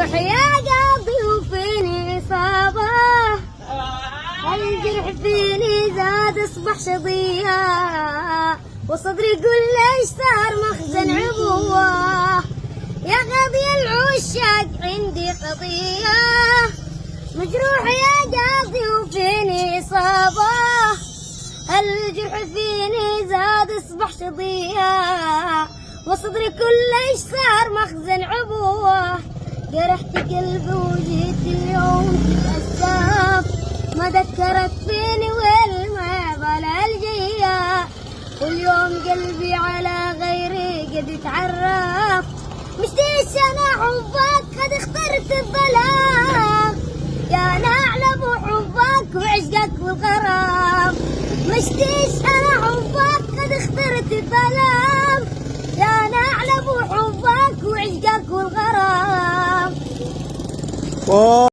مجروح يا قلبي وفيني إصابة، الجرح فيني زاد أصبح شظية، وصدري يقول ليش صار مخزن عبوة. يا غبي العشاق عندي قضية، مجروح يا قلبي وفيني إصابة، الجرح فيني زاد أصبح شظية، وصدري كله صار مخزن عبوة. جرحت قلبي وجيت اليوم تتأسف، ما ذكرت فيني والمعضلة الجية، واليوم قلبي على غيري قد يتعرف. مشتيش انا حبك قد اخترت الظلام، يا نعلم حبك وعشقك والغرام. مشتيش انا حبك قد اخترت الظلام، يا نعلم حبك وعشقك والغرام.